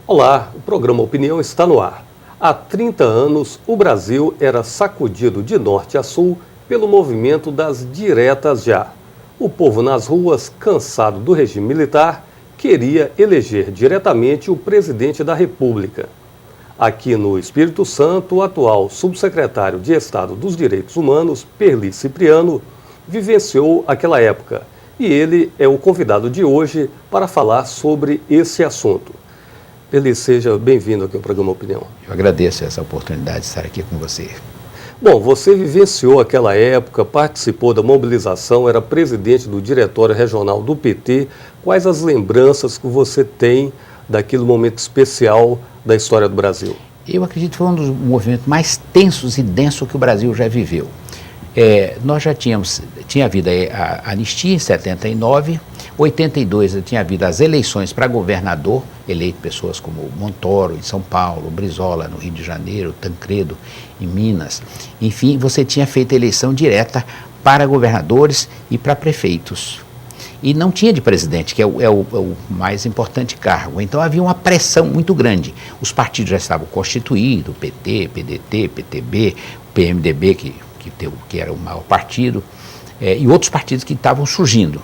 Olá, o programa Opinião está no ar. Há 30 anos, o Brasil era sacudido de norte a sul pelo movimento das diretas já. O povo nas ruas, cansado do regime militar, queria eleger diretamente o presidente da República. Aqui no Espírito Santo, o atual subsecretário de Estado dos Direitos Humanos, Perli Cipriano, vivenciou aquela época e ele é o convidado de hoje para falar sobre esse assunto. Perli, seja bem-vindo aqui ao programa Opinião. Eu agradeço essa oportunidade de estar aqui com você. Bom, você vivenciou aquela época, participou da mobilização, era presidente do Diretório Regional do PT. Quais as lembranças que você tem daquele momento especial da história do Brasil? Eu acredito que foi um dos movimentos mais tensos e densos que o Brasil já viveu. Nós já tinha havido a anistia em 79, 82 tinha havido as eleições para governador, eleito pessoas como Montoro em São Paulo, Brizola no Rio de Janeiro, Tancredo em Minas. Enfim, você tinha feito eleição direta para governadores e para prefeitos. E não tinha de presidente, que é o mais importante cargo. Então havia uma pressão muito grande. Os partidos já estavam constituídos, PT, PDT, PTB, PMDB, que era o maior partido, e outros partidos que estavam surgindo.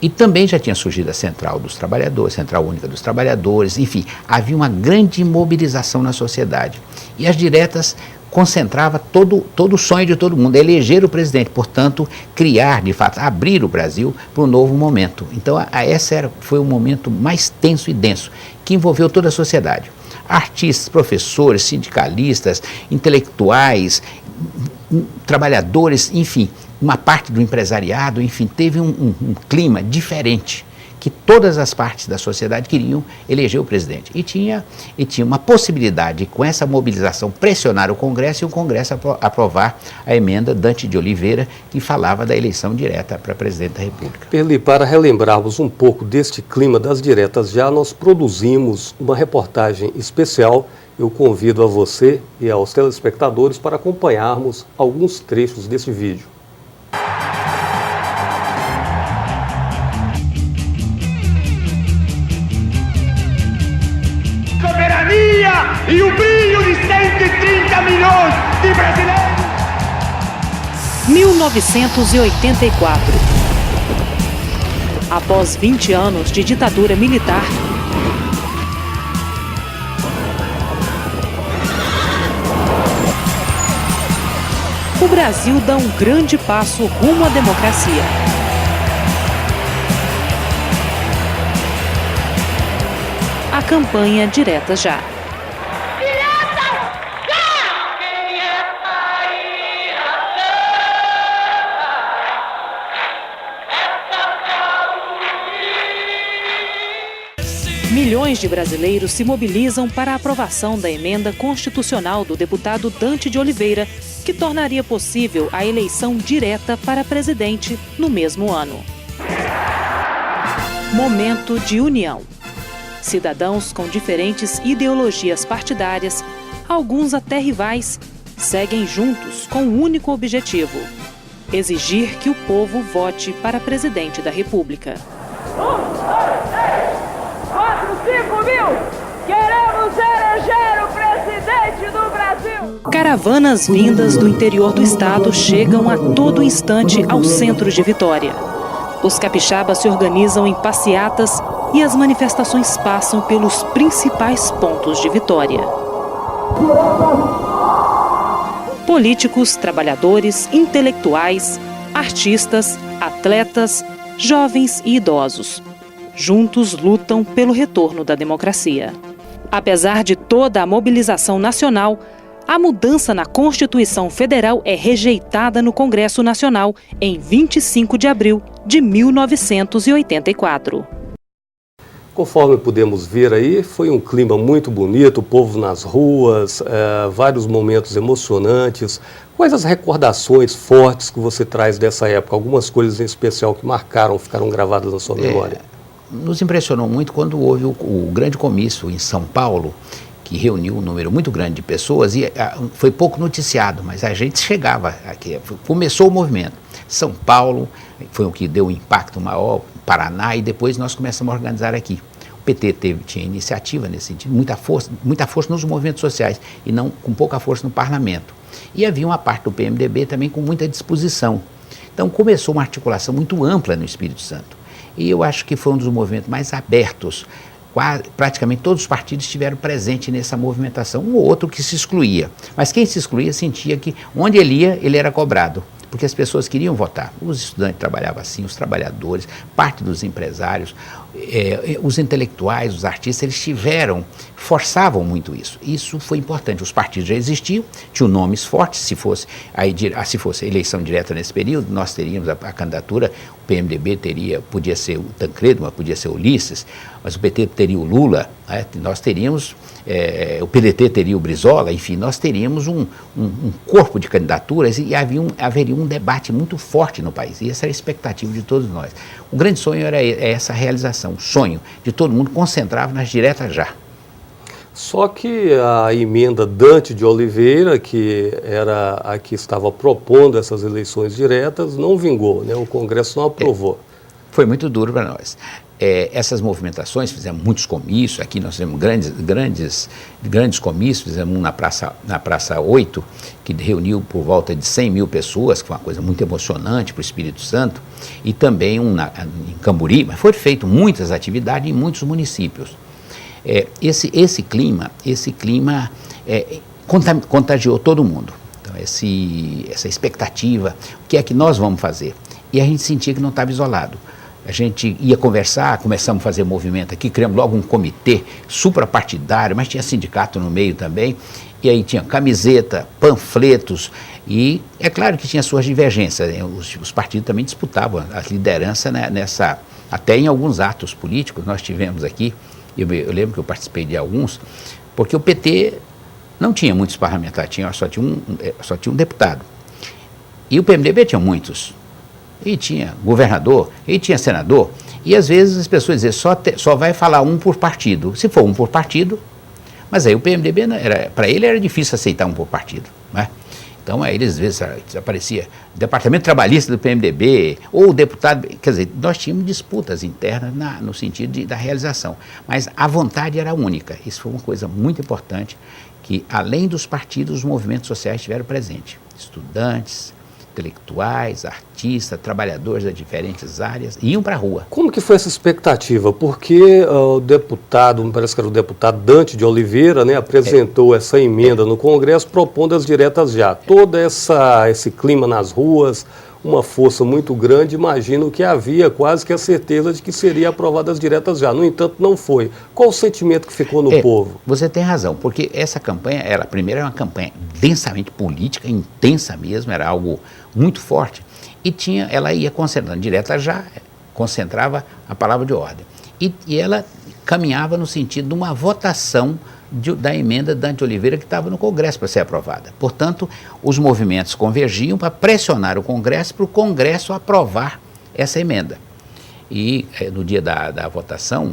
E também já tinha surgido a Central dos Trabalhadores, Central Única dos Trabalhadores, enfim, havia uma grande mobilização na sociedade. E as diretas concentrava todo o sonho de todo mundo, eleger o presidente, portanto, criar, de fato, abrir o Brasil para um novo momento. Então, foi o momento mais tenso e denso, que envolveu toda a sociedade. Artistas, professores, sindicalistas, intelectuais, trabalhadores, enfim, uma parte do empresariado, enfim, teve um clima diferente, que todas as partes da sociedade queriam eleger o presidente. E tinha uma possibilidade de, com essa mobilização, pressionar o Congresso e o Congresso aprovar a emenda Dante de Oliveira, que falava da eleição direta para presidente da República. Perli, para relembrarmos um pouco deste clima das diretas já, nós produzimos uma reportagem especial. Eu convido a você e aos telespectadores para acompanharmos alguns trechos desse vídeo. E o brilho de 130 milhões de brasileiros. 1984. Após 20 anos de ditadura militar, o Brasil dá um grande passo rumo à democracia. A campanha Direta Já. Milhões de brasileiros se mobilizam para a aprovação da emenda constitucional do deputado Dante de Oliveira, que tornaria possível a eleição direta para presidente no mesmo ano. Momento de união. Cidadãos com diferentes ideologias partidárias, alguns até rivais, seguem juntos com um único objetivo: exigir que o povo vote para presidente da República. 5 mil! Queremos eleger o presidente do Brasil! Caravanas vindas do interior do estado chegam a todo instante aos centros de Vitória. Os capixabas se organizam em passeatas e as manifestações passam pelos principais pontos de Vitória. Políticos, trabalhadores, intelectuais, artistas, atletas, jovens e idosos. Juntos lutam pelo retorno da democracia. Apesar de toda a mobilização nacional, a mudança na Constituição Federal é rejeitada no Congresso Nacional em 25 de abril de 1984. Conforme pudemos ver aí, foi um clima muito bonito, o povo nas ruas, vários momentos emocionantes. Quais as recordações fortes que você traz dessa época? Algumas coisas em especial que marcaram, ficaram gravadas na sua memória? Nos impressionou muito quando houve o grande comício em São Paulo, que reuniu um número muito grande de pessoas e foi pouco noticiado, mas a gente chegava aqui, começou o movimento. São Paulo foi o que deu o impacto maior, Paraná, e depois nós começamos a organizar aqui. PT tinha iniciativa nesse sentido, muita força nos movimentos sociais e não com pouca força no parlamento. E havia uma parte do PMDB também com muita disposição. Então começou uma articulação muito ampla no Espírito Santo. E eu acho que foi um dos movimentos mais abertos. Praticamente todos os partidos estiveram presentes nessa movimentação, um ou outro que se excluía. Mas quem se excluía sentia que onde ele ia, ele era cobrado, porque as pessoas queriam votar. Os estudantes trabalhavam assim, os trabalhadores, parte dos empresários, os intelectuais, os artistas, eles forçavam muito isso. Isso foi importante. Os partidos já existiam, tinham nomes fortes, se fosse eleição direta nesse período, nós teríamos a candidatura, o PMDB podia ser o Tancredo, mas podia ser o Ulisses, mas o PT teria o Lula, né? Nós teríamos, o PDT teria o Brizola, enfim, nós teríamos um corpo de candidaturas e haveria um debate muito forte no país, e essa era a expectativa de todos nós. O grande sonho era essa realização, o sonho de todo mundo concentrava nas diretas já. Só que a emenda Dante de Oliveira, que era a que estava propondo essas eleições diretas, não vingou, né? O Congresso não aprovou. Foi muito duro para nós. Essas movimentações, fizemos muitos comícios, aqui nós fizemos grandes comícios, fizemos um na Praça 8, que reuniu por volta de 100 mil pessoas, que foi uma coisa muito emocionante para o Espírito Santo, e também um em Camburi, mas foram feitas muitas atividades em muitos municípios. Esse clima contagiou todo mundo. Então, essa expectativa, o que é que nós vamos fazer? E a gente sentia que não estava isolado. A gente ia conversar, começamos a fazer movimento aqui, criamos logo um comitê suprapartidário, mas tinha sindicato no meio também, e aí tinha camiseta, panfletos, e é claro que tinha suas divergências, né? Os partidos também disputavam a liderança, né, até em alguns atos políticos nós tivemos aqui, eu lembro que eu participei de alguns, porque o PT não tinha muitos parlamentares, só tinha um deputado, e o PMDB tinha muitos. E tinha governador, e tinha senador, e às vezes as pessoas diziam, só vai falar um por partido. Se for um por partido, mas aí o PMDB, para ele era difícil aceitar um por partido, né? Então aí às vezes aparecia departamento trabalhista do PMDB, ou o deputado, quer dizer, nós tínhamos disputas internas no sentido da realização, mas a vontade era única. Isso foi uma coisa muito importante, que além dos partidos, os movimentos sociais estiveram presentes, estudantes, intelectuais, artistas, trabalhadores das diferentes áreas, iam para a rua. Como que foi essa expectativa? Porque o deputado, me parece que era o deputado Dante de Oliveira, né, apresentou essa emenda no Congresso propondo as diretas já. Todo esse clima nas ruas, uma força muito grande, imagino que havia quase que a certeza de que seria aprovada as diretas já. No entanto, não foi. Qual o sentimento que ficou no povo? Você tem razão, porque essa campanha, primeiro era uma campanha densamente política, intensa mesmo, era algo muito forte, e ela ia concentrando direta já, concentrava a palavra de ordem. E ela caminhava no sentido de uma votação da emenda Dante Oliveira que estava no Congresso para ser aprovada. Portanto, os movimentos convergiam para pressionar o Congresso para o Congresso aprovar essa emenda. E no dia da votação,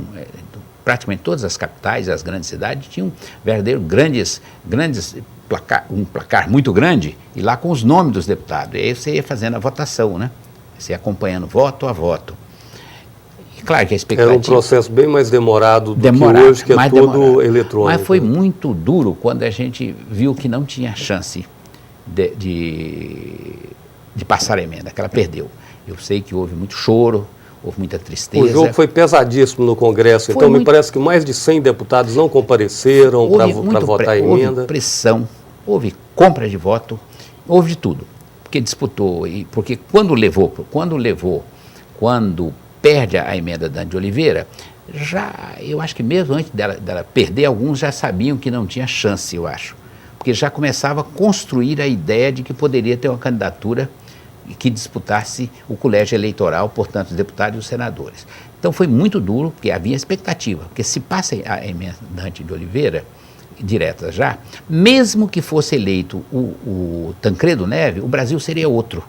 praticamente todas as capitais, as grandes cidades, tinham verdadeiros um placar muito grande, e lá com os nomes dos deputados. E aí você ia fazendo a votação, né? Você ia acompanhando voto a voto. Claro que a expectativa... Era um processo bem mais demorado do que hoje, que é todo eletrônico. Mas foi muito duro quando a gente viu que não tinha chance de passar a emenda, que ela perdeu. Eu sei que houve muito choro, houve muita tristeza. O jogo foi pesadíssimo no Congresso, então me parece que mais de 100 deputados não compareceram para votar a emenda. Houve pressão, houve compra de voto, houve de tudo. Porque disputou, porque quando perde a emenda Dante de Oliveira, eu acho que mesmo antes dela perder, alguns já sabiam que não tinha chance, eu acho. Porque já começava a construir a ideia de que poderia ter uma candidatura que disputasse o colégio eleitoral, portanto, os deputados e os senadores. Então foi muito duro, porque havia expectativa, porque se passa a emenda Dante de Oliveira, direta já, mesmo que fosse eleito o Tancredo Neves, o Brasil seria outro.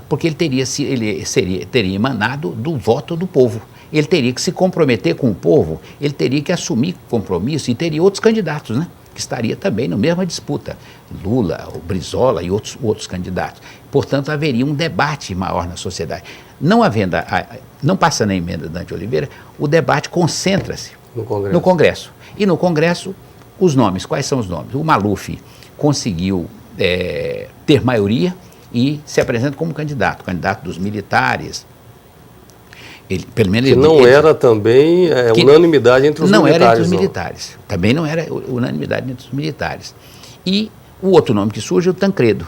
Porque ele teria emanado do voto do povo. Ele teria que se comprometer com o povo, ele teria que assumir compromisso, e teria outros candidatos, né, que estaria também na mesma disputa, Lula, o Brizola e outros candidatos. Portanto, haveria um debate maior na sociedade. Não passando a emenda Dante Oliveira, o debate concentra-se No Congresso. E no Congresso, os nomes. Quais são os nomes? O Maluf conseguiu ter maioria e se apresenta como candidato dos militares. Ele, pelo menos que não era também unanimidade entre os militares. Não era entre os militares. Também não era unanimidade entre os militares. E o outro nome que surge é o Tancredo.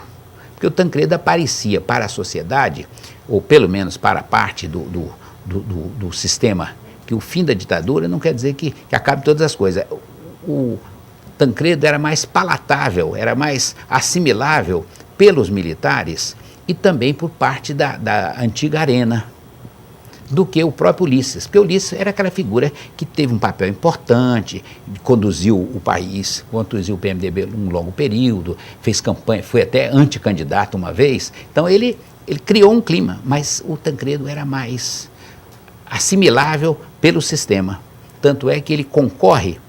Porque o Tancredo aparecia para a sociedade, ou pelo menos para a parte do sistema, que o fim da ditadura não quer dizer que acabe todas as coisas. O Tancredo era mais palatável, era mais assimilável pelos militares e também por parte da antiga Arena, do que o próprio Ulisses. Porque o Ulisses era aquela figura que teve um papel importante, conduziu o país, conduziu o PMDB num longo período, fez campanha, foi até anticandidato uma vez. Então ele criou um clima, mas o Tancredo era mais assimilável pelo sistema. Tanto é que ele concorre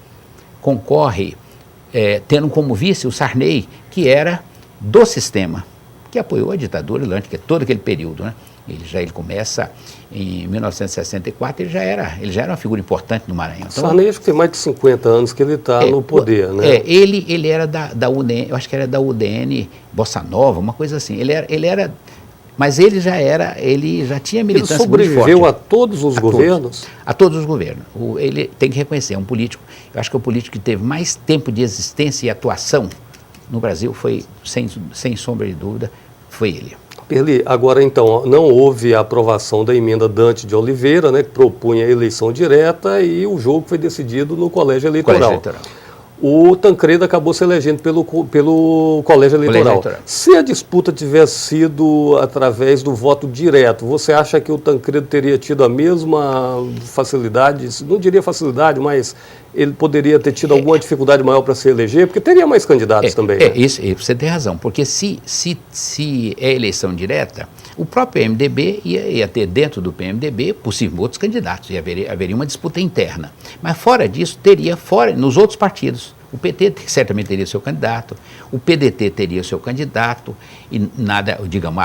tendo como vice o Sarney, que era do sistema, que apoiou a ditadura durante todo aquele período, né? Ele começa em 1964, ele já era uma figura importante no Maranhão. Então, Sarney acho que tem mais de 50 anos que ele está no poder, né? Ele era da UDN, eu acho que era da UDN Bossa Nova, uma coisa assim. Mas ele já tinha militância muito forte. Ele sobreviveu a todos os governos? A todos os governos. Ele tem que reconhecer, é um político, eu acho que é o político que teve mais tempo de existência e atuação no Brasil, foi, sem sombra de dúvida, foi ele. Perli, agora então, não houve a aprovação da emenda Dante de Oliveira, né, que propunha a eleição direta, e o jogo foi decidido no Colégio Eleitoral. O Tancredo acabou se elegendo pelo Colégio Eleitoral. Se a disputa tivesse sido através do voto direto, você acha que o Tancredo teria tido a mesma facilidade, não diria facilidade, mas ele poderia ter tido alguma dificuldade maior para se eleger? Porque teria mais candidatos também. Né? Isso, você tem razão, porque se é eleição direta, o próprio PMDB ia ter dentro do PMDB possível outros candidatos, e haveria uma disputa interna. Mas fora disso, nos outros partidos. O PT certamente teria seu candidato, o PDT teria o seu candidato, e nada, digamos,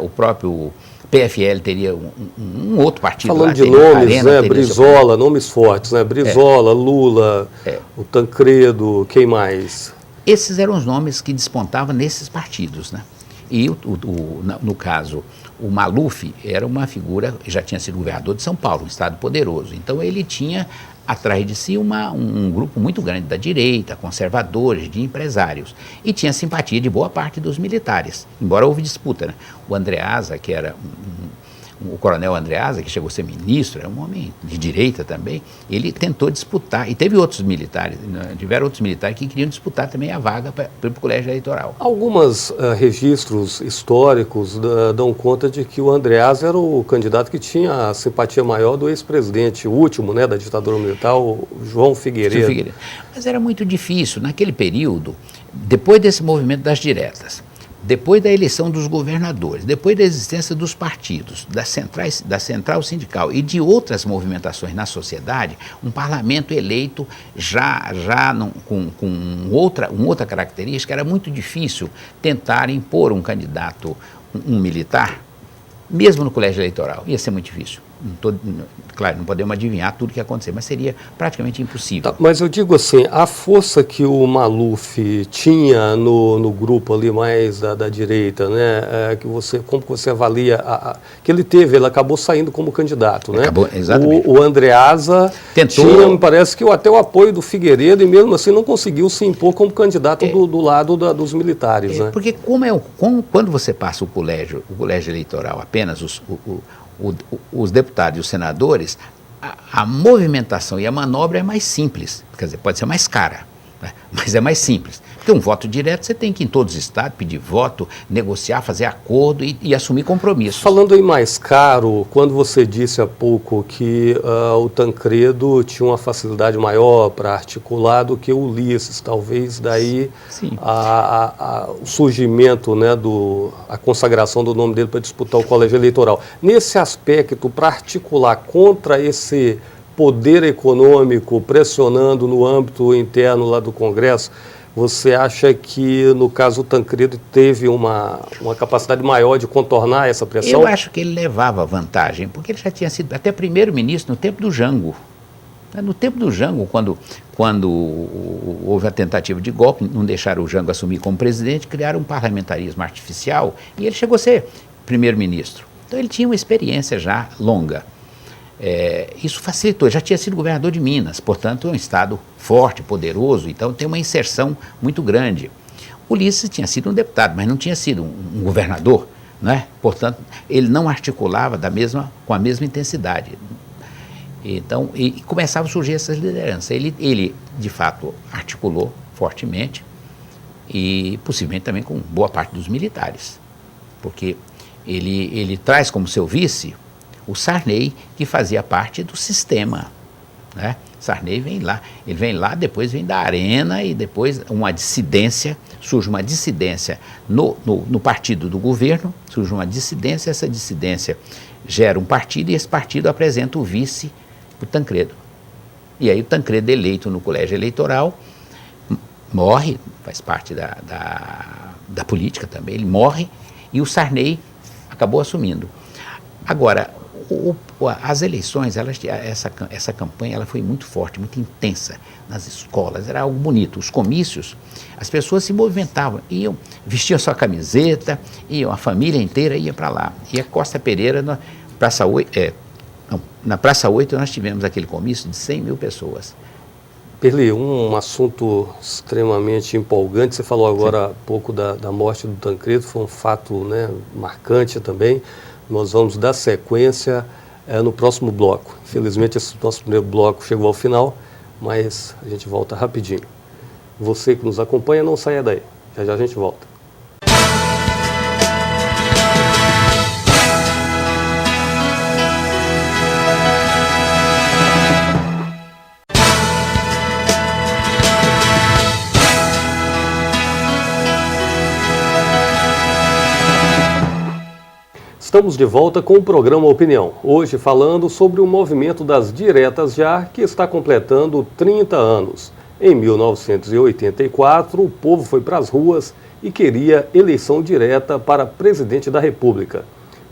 o próprio PFL teria um outro partido. Falando lá, de nomes, né, Brizola, nomes fortes, né, Brizola, Lula, o Tancredo, quem mais? Esses eram os nomes que despontavam nesses partidos, né? E, no caso, o Maluf era uma figura, já tinha sido governador de São Paulo, um estado poderoso. Então, ele tinha atrás de si um grupo muito grande da direita, conservadores, de empresários. E tinha simpatia de boa parte dos militares, embora houve disputa, né? O Andreasa, que era o coronel Andreasa, que chegou a ser ministro, era um homem de direita também, ele tentou disputar, e teve outros militares, tiveram outros militares que queriam disputar também a vaga para o colégio eleitoral. Alguns registros históricos dão conta de que o Andreasa era o candidato que tinha a simpatia maior do ex-presidente, o último, né, da ditadura militar, o João Figueiredo. Mas era muito difícil, naquele período, depois desse movimento das diretas, depois da eleição dos governadores, depois da existência dos partidos, da central sindical e de outras movimentações na sociedade, um parlamento eleito com outra característica, era muito difícil tentar impor um candidato, um militar, mesmo no colégio eleitoral. Ia ser muito difícil. Claro, não podemos adivinhar tudo o que ia acontecer, mas seria praticamente impossível. Tá, mas eu digo assim, a força que o Maluf tinha no grupo ali mais da direita, né, como você avalia, que ele acabou saindo como candidato, né? Acabou, exatamente. O Andreasa tinha, me parece que até o apoio do Figueiredo, e mesmo assim não conseguiu se impor como candidato do lado dos militares, né? Porque quando você passa o colégio eleitoral, apenas os deputados e os senadores, a movimentação e a manobra é mais simples, quer dizer, pode ser mais cara, né? Mas é mais simples. Porque um voto direto você tem que ir em todos os estados, pedir voto, negociar, fazer acordo e assumir compromissos. Falando em mais caro, quando você disse há pouco que o Tancredo tinha uma facilidade maior para articular do que o Ulisses, talvez daí o surgimento, né, a consagração do nome dele para disputar o colégio eleitoral. Nesse aspecto, para articular contra esse poder econômico pressionando no âmbito interno lá do Congresso, você acha que, no caso, o Tancredo teve uma capacidade maior de contornar essa pressão? Eu acho que ele levava vantagem, porque ele já tinha sido até primeiro-ministro no tempo do Jango. No tempo do Jango, quando houve a tentativa de golpe, não deixaram o Jango assumir como presidente, criaram um parlamentarismo artificial e ele chegou a ser primeiro-ministro. Então ele tinha uma experiência já longa. Isso facilitou, já tinha sido governador de Minas, portanto é um estado forte, poderoso, então tem uma inserção muito grande. Ulisses tinha sido um deputado, mas não tinha sido um governador, né? Portanto ele não articulava com a mesma intensidade. Então, e começavam a surgir essas lideranças. Ele, de fato, articulou fortemente e possivelmente também com boa parte dos militares, porque ele traz como seu vice o Sarney, que fazia parte do sistema, né? Sarney ele vem lá, depois vem da arena e depois surge uma dissidência no partido do governo, surge uma dissidência, essa dissidência gera um partido e esse partido apresenta o vice, o Tancredo. E aí o Tancredo, eleito no colégio eleitoral, morre, faz parte da política também, ele morre e o Sarney acabou assumindo. Agora, as eleições, essa campanha ela foi muito forte, muito intensa nas escolas, era algo bonito. Os comícios, as pessoas se movimentavam, vestiam sua camiseta, a família inteira ia para lá. E a Costa Pereira, na Praça 8, nós tivemos aquele comício de 100 mil pessoas. Perli, um assunto extremamente empolgante, você falou agora há pouco da morte do Tancredo, foi um fato, né, marcante também. Nós vamos dar sequência no próximo bloco. Infelizmente, esse nosso primeiro bloco chegou ao final, mas a gente volta rapidinho. Você que nos acompanha, não saia daí. Já já a gente volta. Estamos de volta com o programa Opinião, hoje falando sobre o movimento das diretas já, que está completando 30 anos. Em 1984, o povo foi para as ruas e queria eleição direta para presidente da República.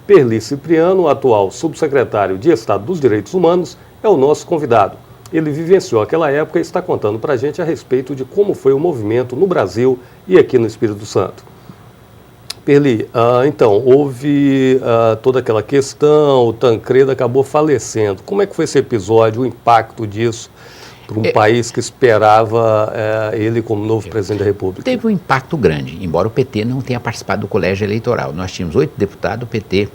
Perli Cipriano, atual subsecretário de Estado dos Direitos Humanos, é o nosso convidado. Ele vivenciou aquela época e está contando para a gente a respeito de como foi o movimento no Brasil e aqui no Espírito Santo. Perli, então, houve toda aquela questão, o Tancredo acabou falecendo. Como é que foi esse episódio, o impacto disso para um país que esperava ele como novo presidente da República? Teve um impacto grande, embora o PT não tenha participado do colégio eleitoral. Nós tínhamos 8 deputados do PT,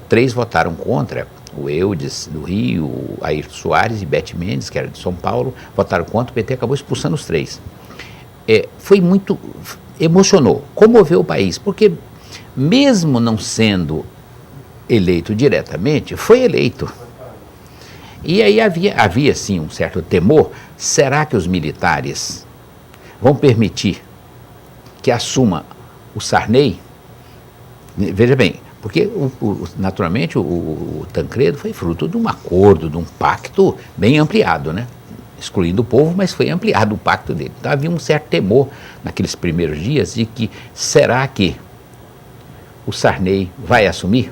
3 votaram contra, o Eudes do Rio, o Ayrton Soares e Bete Mendes, que era de São Paulo, votaram contra, o PT acabou expulsando os 3. Foi muito... emocionou, comoveu o país, porque mesmo não sendo eleito diretamente, foi eleito. E aí havia sim um certo temor, será que os militares vão permitir que assuma o Sarney? Veja bem, porque naturalmente o Tancredo foi fruto de um acordo, de um pacto bem ampliado, né? Excluindo o povo, mas foi ampliado o pacto dele. Então havia um certo temor naqueles primeiros dias de que será que o Sarney vai assumir?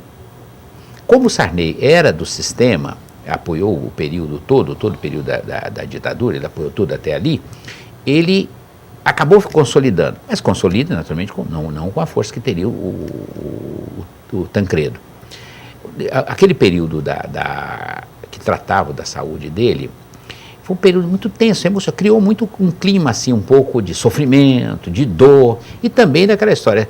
Como o Sarney era do sistema, apoiou o período todo o período da ditadura, ele apoiou tudo até ali, ele acabou consolidando, mas consolida naturalmente não com a força que teria o Tancredo. Aquele período que tratava da saúde dele, foi um período muito tenso, emocionante, criou muito um clima assim, um pouco de sofrimento, de dor, e também daquela história,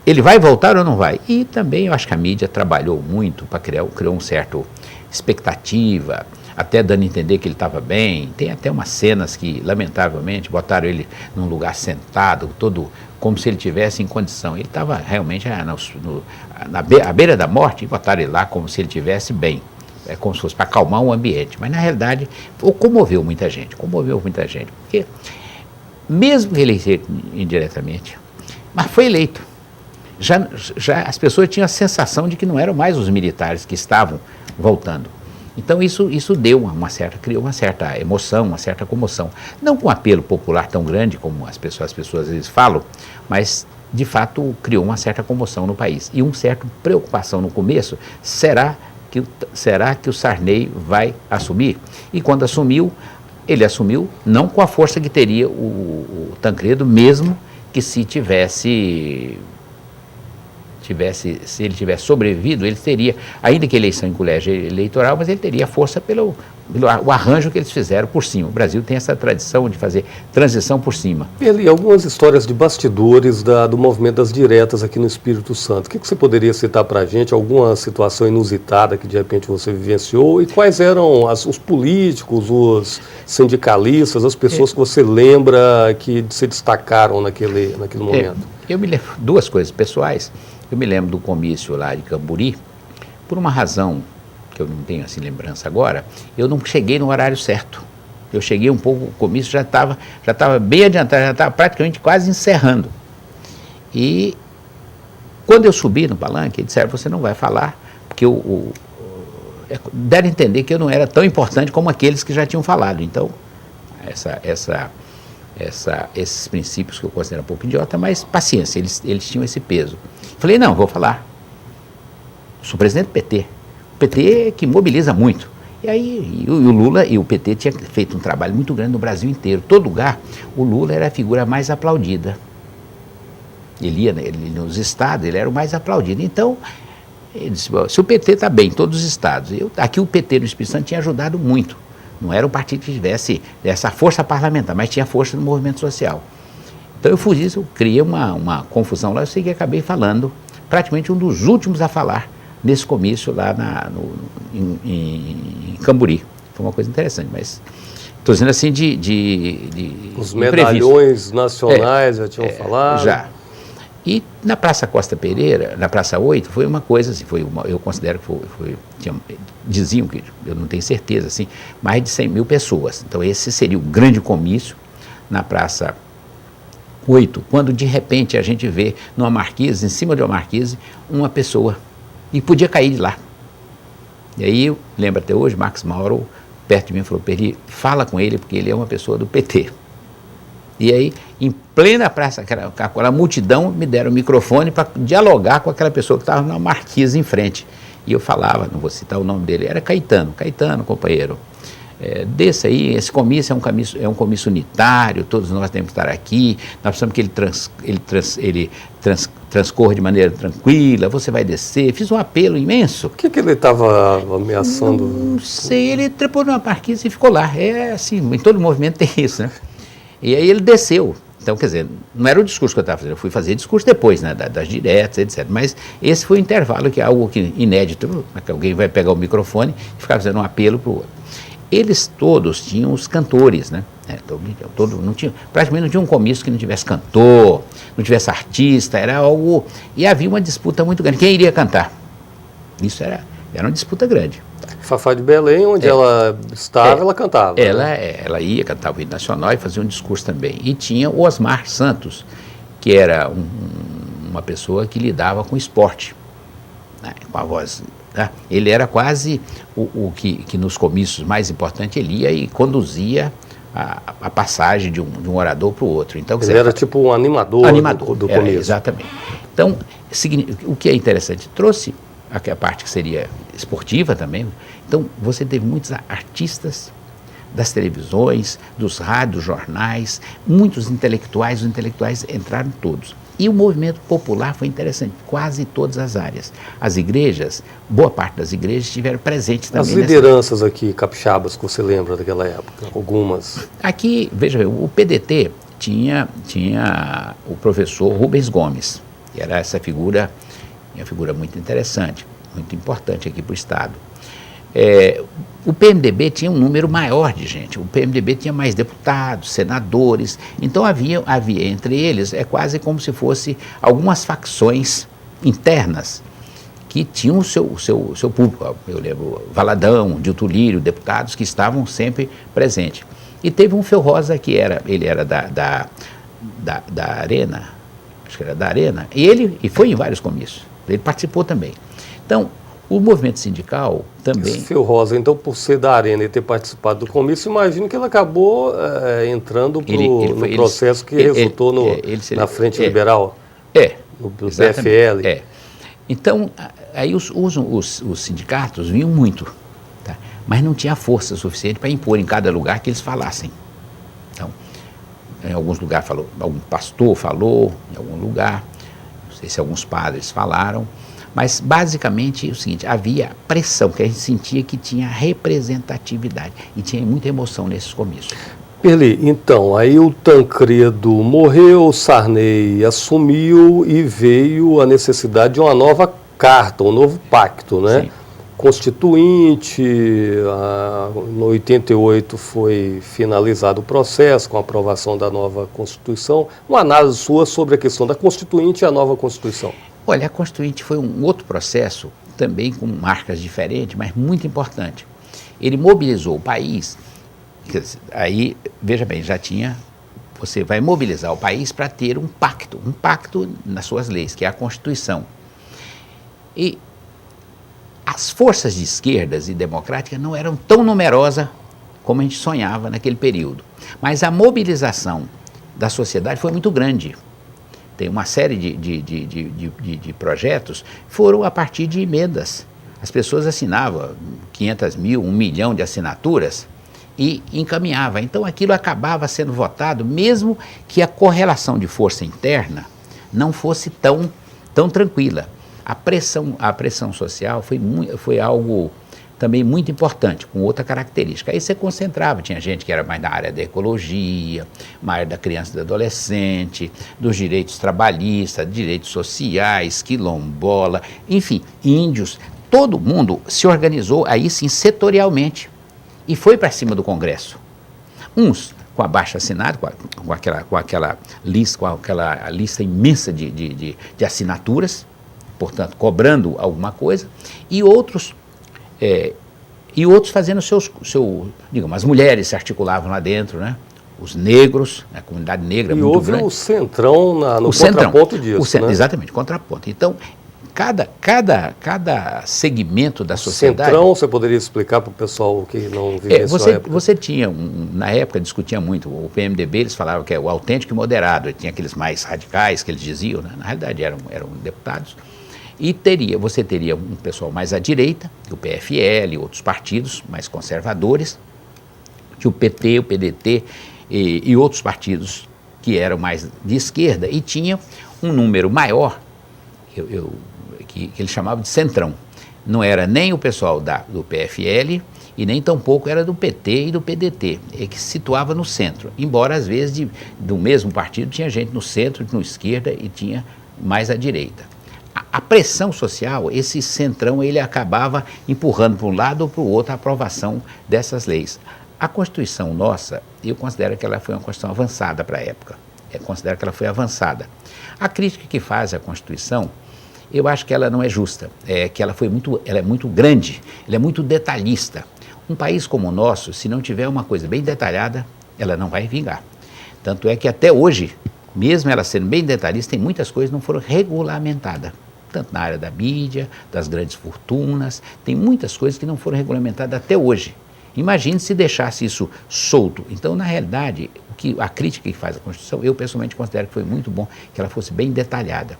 ele vai voltar ou não vai? E também eu acho que a mídia trabalhou muito para criou um certo expectativa, até dando a entender que ele estava bem. Tem até umas cenas que, lamentavelmente, botaram ele num lugar sentado, todo como se ele estivesse em condição. Ele estava realmente à beira da morte e botaram ele lá como se ele estivesse bem. É como se fosse para acalmar o ambiente, mas na realidade comoveu muita gente, porque mesmo eleito indiretamente, mas foi eleito. Já as pessoas tinham a sensação de que não eram mais os militares que estavam voltando. Então isso criou uma certa emoção, uma certa comoção. Não com um apelo popular tão grande como as pessoas às vezes falam, mas de fato criou uma certa comoção no país. E uma certa preocupação no começo, será será que o Sarney vai assumir? E quando assumiu, ele assumiu não com a força que teria o Tancredo, mesmo que se ele tivesse sobrevivido, ele teria, ainda que eleição em colégio eleitoral, mas ele teria força pelo arranjo que eles fizeram por cima. O Brasil tem essa tradição de fazer transição por cima. E algumas histórias de bastidores do movimento das diretas aqui no Espírito Santo. O que você poderia citar para a gente? Alguma situação inusitada que de repente você vivenciou? E quais eram os políticos, os sindicalistas, as pessoas que você lembra que se destacaram naquele momento? Eu me lembro duas coisas pessoais. Eu me lembro do comício lá de Camburi, por uma razão que eu não tenho assim lembrança agora, eu não cheguei no horário certo. Eu cheguei um pouco, o comício já estava bem adiantado, já estava praticamente quase encerrando. E quando eu subi no palanque, eles disseram, você não vai falar, porque deram a entender que eu não era tão importante como aqueles que já tinham falado. Então, esses princípios que eu considero um pouco idiota, mas paciência, eles tinham esse peso. Falei, não, vou falar. Sou presidente do PT. O PT que mobiliza muito. E aí, o Lula e o PT tinham feito um trabalho muito grande no Brasil inteiro. Todo lugar, o Lula era a figura mais aplaudida. Ele ia nos estados, ele era o mais aplaudido. Então, ele disse, se o PT está bem em todos os estados, aqui o PT no Espírito Santo tinha ajudado muito. Não era um partido que tivesse essa força parlamentar, mas tinha força no movimento social. Então eu fiz isso, eu criei uma confusão lá, eu sei que acabei falando, praticamente um dos últimos a falar nesse comício lá em Camburi. Foi uma coisa interessante, mas estou dizendo assim os medalhões nacionais já tinham falado? Já. E na Praça Costa Pereira, na Praça 8, foi uma coisa assim, eu considero que diziam que, eu não tenho certeza, assim, mais de 100 mil pessoas. Então esse seria o grande comício na Praça 8, quando de repente a gente vê numa marquise, em cima de uma marquise, uma pessoa, e podia cair de lá. E aí, eu lembro até hoje, Max Mauro, perto de mim, falou, Peri, fala com ele, porque ele é uma pessoa do PT. E aí, em plena praça, aquela multidão, me deram o microfone para dialogar com aquela pessoa que estava na marquise em frente. E eu falava, não vou citar o nome dele, era Caetano, companheiro. Desse aí, esse comício é um comício unitário, todos nós temos que estar aqui, nós precisamos que ele transcorra de maneira tranquila, você vai descer. Fiz um apelo imenso. O que ele estava ameaçando? Não sei, ele trepou numa marquise e ficou lá. É assim, em todo movimento tem isso, né? E aí ele desceu. Então, quer dizer, não era o discurso que eu estava fazendo, eu fui fazer discurso depois, né, das diretas, etc. Mas esse foi o intervalo, que é algo inédito, que alguém vai pegar o microfone e ficar fazendo um apelo para o outro. Eles todos tinham os cantores, né? Praticamente não tinha um comício que não tivesse cantor, não tivesse artista, era algo... E havia uma disputa muito grande. Quem iria cantar? Isso era uma disputa grande. Fafá de Belém, onde ela estava, ela cantava. Ela ia cantar o hino nacional e fazia um discurso também. E tinha o Osmar Santos, que era uma pessoa que lidava com esporte, né? Com a voz... Tá? Ele era quase o que nos comícios mais importantes ele ia e conduzia a passagem de um orador para o outro. Então, ele era tipo um animador do comício. Exatamente. Então, o que é interessante, trouxe a parte que seria esportiva também. Então, você teve muitos artistas das televisões, dos rádios, dos jornais, muitos intelectuais, os intelectuais entraram todos. E o movimento popular foi interessante, quase todas as áreas. As igrejas, boa parte das igrejas estiveram presentes também. As lideranças aqui, capixabas, que você lembra daquela época? Algumas. Aqui, veja bem, o PDT tinha o professor Rubens Gomes, que era essa figura, uma figura muito interessante, muito importante aqui para o Estado. O PMDB tinha um número maior de gente, o PMDB tinha mais deputados, senadores, então havia entre eles, é quase como se fosse algumas facções internas que tinham o seu público. Eu lembro Valadão, Dilto Lírio, deputados que estavam sempre presentes. E teve um Felrosa que ele era da Arena, acho que era da Arena, e foi em vários comícios, ele participou também. Então, o movimento sindical também... Fio Rosa, então, por ser da Arena e ter participado do comício, imagino que ele acabou entrando no processo que resultou na Frente Liberal, no PFL. Então, aí os sindicatos vinham muito, tá? Mas não tinha força suficiente para impor em cada lugar que eles falassem. Então, em alguns lugares falou, algum pastor falou, em algum lugar, não sei se alguns padres falaram, mas basicamente é o seguinte, havia pressão, que a gente sentia que tinha representatividade e tinha muita emoção nesses comícios. Perli, então, aí o Tancredo morreu, Sarney assumiu e veio a necessidade de uma nova carta, um novo pacto, né? Sim. Constituinte, no 88 foi finalizado o processo com a aprovação da nova Constituição. Uma análise sua sobre a questão da Constituinte e a nova Constituição. Olha, a Constituinte foi um outro processo, também com marcas diferentes, mas muito importante. Ele mobilizou o país. Aí, veja bem, você vai mobilizar o país para ter um pacto nas suas leis, que é a Constituição. E as forças de esquerdas e democráticas não eram tão numerosas como a gente sonhava naquele período. Mas a mobilização da sociedade foi muito grande. Tem uma série de projetos, foram a partir de emendas. As pessoas assinavam 500 mil, 1 milhão de assinaturas, e encaminhava. Então aquilo acabava sendo votado, mesmo que a correlação de força interna não fosse tão tranquila. A pressão social foi algo também muito importante, com outra característica. Aí você concentrava, tinha gente que era mais na área da ecologia, mais área da criança e do adolescente, dos direitos trabalhistas, direitos sociais, quilombola, enfim, índios. Todo mundo se organizou aí sim setorialmente e foi para cima do Congresso. Uns com abaixo assinado, com aquela lista imensa de assinaturas, portanto, cobrando alguma coisa, e outros fazendo digamos, as mulheres se articulavam lá dentro, né? Os negros, a comunidade negra muito grande. E houve o Centrão no contraponto disso, né? Exatamente, contraponto. Então, cada segmento da sociedade... Centrão, você poderia explicar para o pessoal que não vivia nessa época? Você tinha, na época discutia muito, o PMDB, eles falavam que é o autêntico e moderado, tinha aqueles mais radicais que eles diziam, né? Na realidade eram deputados, e você teria um pessoal mais à direita, o PFL, outros partidos mais conservadores, que o PT, o PDT e outros partidos que eram mais de esquerda, e tinha um número maior, que eles chamavam de centrão. Não era nem o pessoal do PFL e nem tampouco era do PT e do PDT, que se situava no centro. Embora, às vezes, do mesmo partido tinha gente no centro, no esquerda e tinha mais à direita. A pressão social, esse centrão, ele acabava empurrando para um lado ou para o outro a aprovação dessas leis. A Constituição nossa, eu considero que ela foi uma Constituição avançada para a época. Eu considero que ela foi avançada. A crítica que faz à Constituição, eu acho que ela não é justa, que ela é muito grande, ela é muito detalhista. Um país como o nosso, se não tiver uma coisa bem detalhada, ela não vai vingar. Tanto é que até hoje, mesmo ela sendo bem detalhista, tem muitas coisas que não foram regulamentadas. Tanto na área da mídia, das grandes fortunas, tem muitas coisas que não foram regulamentadas até hoje. Imagine se deixasse isso solto. Então, na realidade, a crítica que faz a Constituição, eu pessoalmente considero que foi muito bom que ela fosse bem detalhada.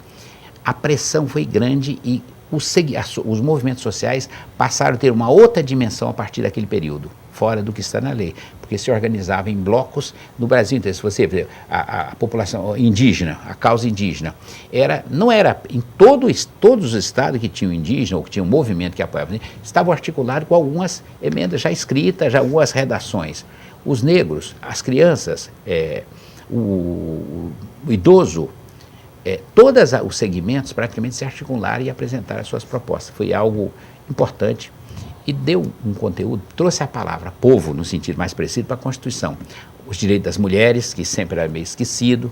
A pressão foi grande e os movimentos sociais passaram a ter uma outra dimensão a partir daquele período, fora do que está na lei, porque se organizava em blocos no Brasil. Então, se você ver a população indígena, a causa indígena, não era em todos os estados que tinham indígena ou que tinham um movimento que apoiava, estavam articulados com algumas emendas já escritas, já algumas redações. Os negros, as crianças, o idoso, todos os segmentos praticamente se articularam e apresentaram as suas propostas. Foi algo importante e deu um conteúdo, trouxe a palavra povo, no sentido mais preciso, para a Constituição. Os direitos das mulheres, que sempre era meio esquecido,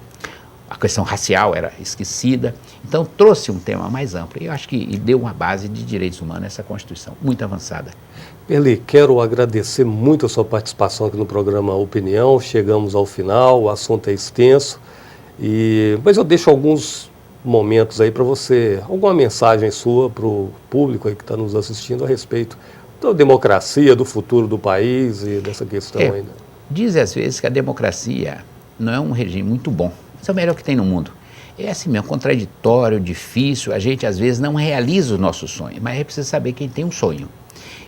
a questão racial era esquecida, então trouxe um tema mais amplo. E eu acho que deu uma base de direitos humanos essa Constituição, muito avançada. Perli, quero agradecer muito a sua participação aqui no programa Opinião. Chegamos ao final, o assunto é extenso. Mas eu deixo alguns momentos aí para você, alguma mensagem sua para o público aí que está nos assistindo a respeito da democracia, do futuro do país e dessa questão ainda. Diz às vezes que a democracia não é um regime muito bom, isso é o melhor que tem no mundo. É assim mesmo, contraditório, difícil, a gente às vezes não realiza o nosso sonho, mas é preciso saber que a gente tem um sonho.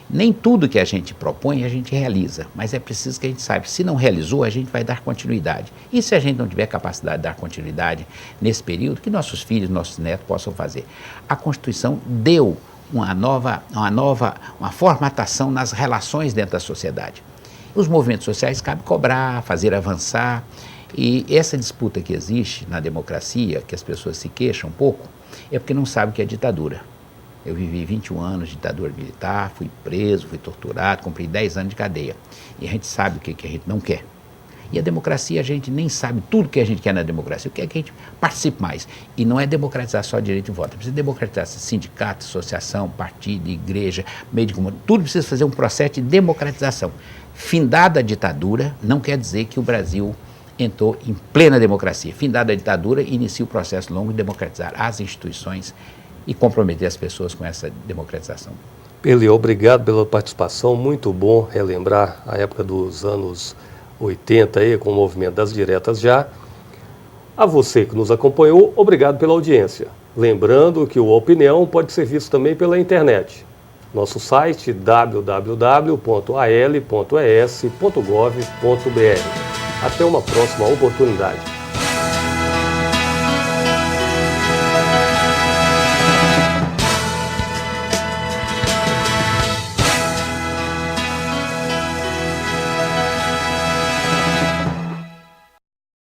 Nem tudo que a gente propõe a gente realiza, mas é preciso que a gente saiba, se não realizou, a gente vai dar continuidade. E se a gente não tiver capacidade de dar continuidade nesse período, que nossos filhos, nossos netos possam fazer. A Constituição deu uma formatação nas relações dentro da sociedade. Os movimentos sociais cabe cobrar, fazer avançar, e essa disputa que existe na democracia, que as pessoas se queixam um pouco, é porque não sabem o que é ditadura. Eu vivi 21 anos de ditadura militar, fui preso, fui torturado, cumpri 10 anos de cadeia. E a gente sabe o que a gente não quer. E a democracia, a gente nem sabe tudo que a gente quer na democracia, o que é que a gente participe mais. E não é democratizar só direito de voto, é preciso democratizar sindicato, associação, partido, igreja, meio de comunicação, tudo precisa fazer um processo de democratização. Findada a ditadura, não quer dizer que o Brasil entrou em plena democracia. Findada a ditadura, inicia o processo longo de democratizar as instituições e comprometer as pessoas com essa democratização. Peli, obrigado pela participação, muito bom relembrar a época dos anos 80 aí, com o movimento das diretas já. A você que nos acompanhou, obrigado pela audiência. Lembrando que o Opinião pode ser visto também pela internet. Nosso site www.al.es.gov.br. Até uma próxima oportunidade.